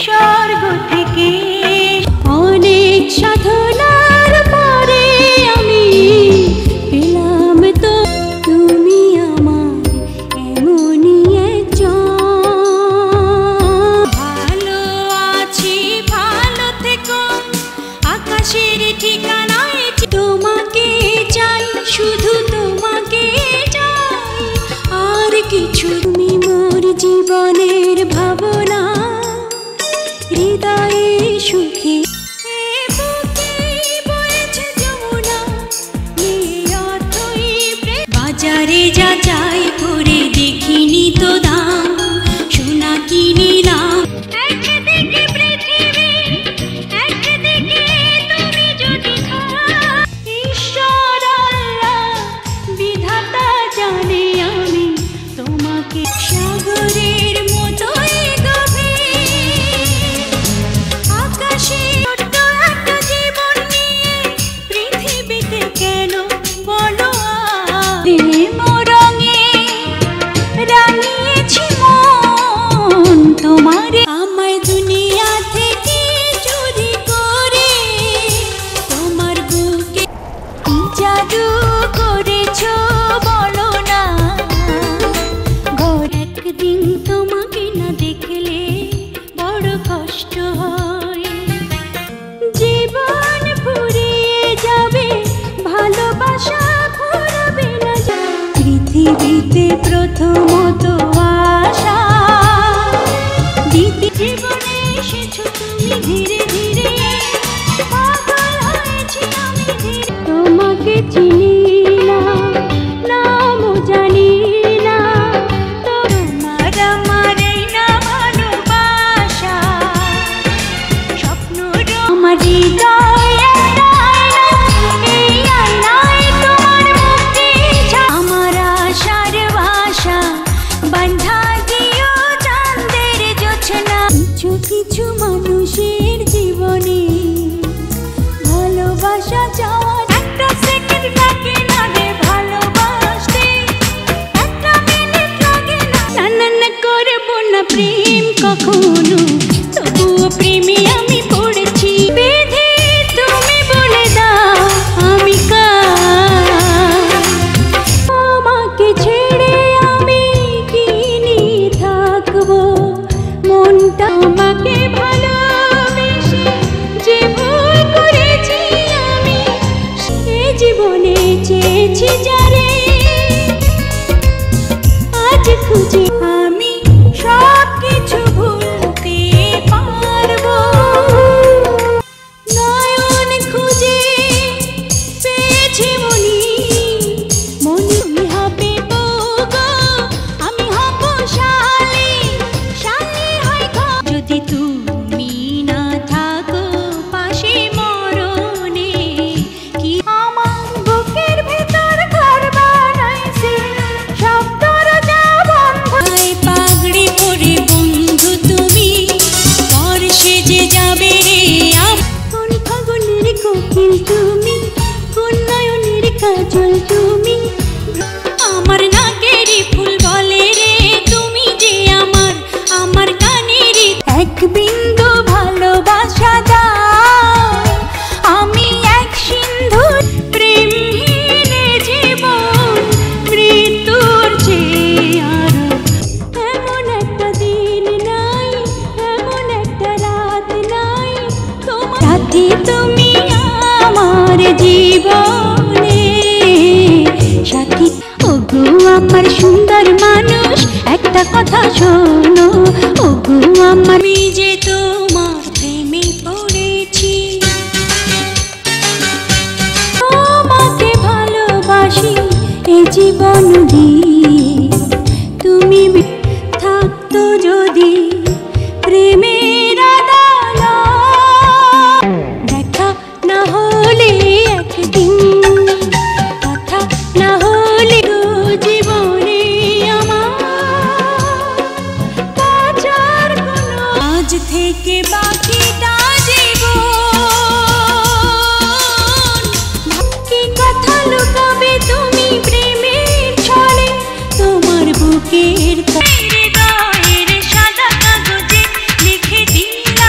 স্বর্গ থেকে অনেক সাধনার পরে আমি পেলাম তো তুমি আমার এমনই একজন। ভালো আছি ভালো থেকো আকাশের ঠিকানায় তোমাকে চাই শুধু তোমাকে চাই আর কিছু। তুমি মোর জীবনের ভাবনা হৃদয়ে সুখী বাজারে যা চাই করে দেখিনি তো দাম সোনা কিনিলাম একদিকে পৃথিবী একদিকে তুমি যদি ঈশ্বর আল্লাহ বিধাতা জানে আমি তোমাকে সাগরের মতোই গভীর আকাশে ছোট্ট একটা জীবন নিয়ে পৃথিবীতে কেন বলো প্রেম রঙে রাঙিয়েছি মন তোমারে আমায় দুনিয়া থেকে চুরি করে তোমার বুকে জাদু করেছো বলো না ঘর একদিন তোমাকে না দেখলে বড় কষ্ট হয় জীবন ফুরিয়ে যাবে ভালোবাসা ফুরাবে না পৃথিবীতে প্রথমত আশা দ্বিতীয় জীবনে এসেছো তুমি ধীরে ধীরে পাগল হয়েছি আমি ধীরে তোমাকে চিনি না নামও জানি না তোমার আমার এই না ভালোবাসা স্বপ্ন আমার হৃদয় এই আয়নায় তোমার মুক্তি আমার আশার ভাষা বান্ধা দিও চাঁদের জোছনা কিছু কিছু মানুষের জীবনে ভালোবাসা চাওয়া একটা সেকেন্ড লাগে না রে ভালোবাসতে একটা মিনিট লাগে না না না করবো না প্রেম কখনো তবুও প্রেমে আমি পড়েছি বেঁধে তুমি বলে দাও আমি কার আমাকে ছেড়ে আমি কি নিয়ে থাকবো মনটা আমাকে ভালোবেসে যে ভুল করেছি আমি সে জীবনে চেয়েছি যারে আজ খুঁজে আমি সব কিছু ভুলতে পারবো নয়ন খুঁজে পেয়েছি মনি মনি তুমি হবে বউগো আমি হব শালি শালি হয় ঘর যদি তুমি না থাকো পাশে মরণে কি আমার বুকের ভেতর ঘর বানাইছে সব দরজা বন্ধ পাগড়ি পরে বন্ধু তুমি পর সেজে যাবে রে কোন ফাগুনের কোকিল তুমি কোন নয়নের কাজল তুমি আমার নাকের ফুল বলে রে তুমি যে আমার কানের এক বিন্দু ভালোবাসা দাও আমি এক সিন্ধু প্রেমহীন জীবন মৃত্যুর চেয়ে আরো এমন একটা দিন নাই এমন একটা রাত নাই তোমার সাথে তুমি আমার জীবনে সাথী ওগো আমার সুন্দর মানুষ একটা কথা শোনো ওগো আমার যে তোমার প্রেমে পড়েছি তোমাকে ভালোবাসি এ জীবন দিয়ে তুমি থাকতো যদি প্রেমের আদালত দেখা না হলে একদিন কথা না হলে জীবনে আমার বাঁচার কোনো আজ থেকে বাকিটা জীবন কি কথা লুকাবে তুমি প্রেমের ছলে বুকের হৃদয়ের সাদা কাগজে লিখে দিলাম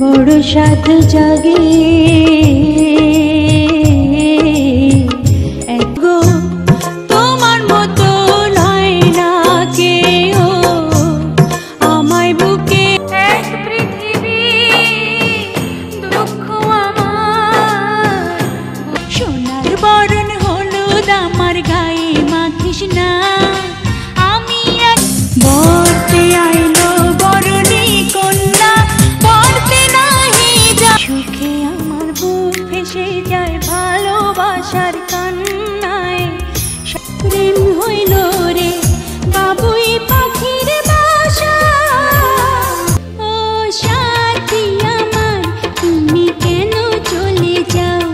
বড় সাধ জাগে গো তোমার মতো নয় না কেউ আমায় বুকে এক পৃথিবী দুঃখ আমার সোনার বরণ হলুদ আমার গায়ে মাখিস না আমি এক বর্তে আইলো বরণী কন্যা বর্তে নাহি যা সুখে আমার বুক ভেসে যায় ভালোবাসার কান্নায় প্রেম হইল রে বাবুই পাখির বাসা ও সাথী আমার তুমি কেন চলে যাও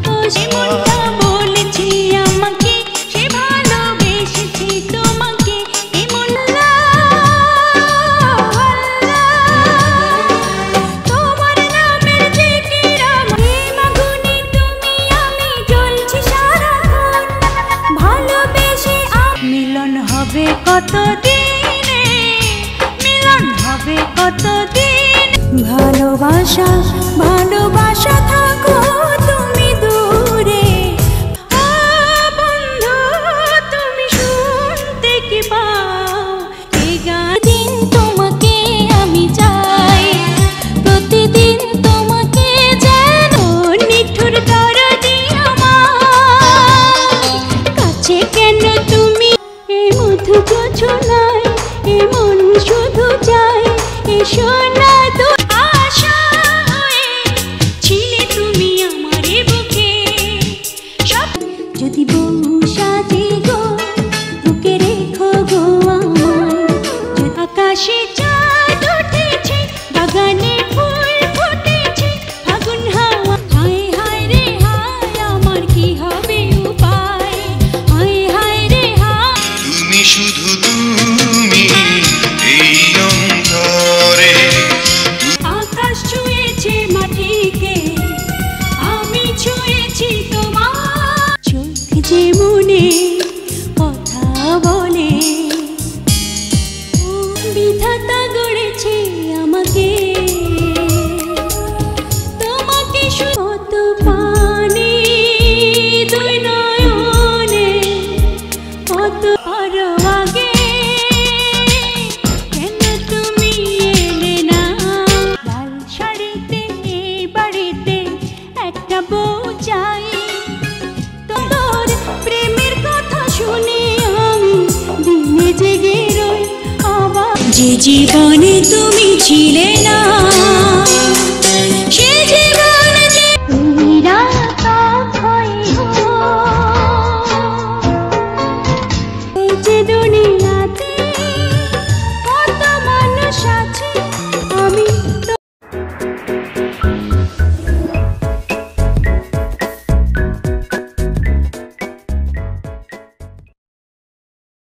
ও সে মনটা বলেছি আমাকে সে ভালোবেসেছি তোমাকে এমন তোমার নামের জিকির আমার মাগুনে তুমি আমি জ্বলছি সারাক্ষণ ভালোবেসে মিলন হবে কতদিনে মিলন হবে কতদিন ভালোবাসা ভালোবাসা থাকো তুমি দূরে ও বন্ধু তুমি শুনতে কি পাও এই গান তোমাকে আমি চাই প্রতিদিন তোমাকে যেন নিঠুর দরদি আমার কাছে কেন তুমি এই মধু যোছনায় এমন শুধু চাই এসো না তো আশা হয়ে ছিলে তুমি আমার বুকে সব যদি বউ সাজে গো বুকে রেখো গো আমায় যদি আকাশে চাঁদ উঠেছে বাগানে ফুল ফুটেছে ফাগুন হাওয়া হায় হায় রে হায় আমার কি হবে উপায় হায় হায় রে হায় তুমি শুধু তুমি এই অন্তরে আকাশ ছুঁয়েছে মাটিকে আমি ছুঁয়েছি তোমার চোখ যে মনে কথা বলে ও বিধাতা গড়েছে আমাকে তোমাকে কত পানি দুই নয়নে কত আরো আগে কেন তুমি এলে না লাল শাড়িতে এই বাড়িতে একটা বউ চাই তোর প্রেমের কথা শুনে আমি দিনে জেগে রই আবার যে জীবনে তুমি ছিলে না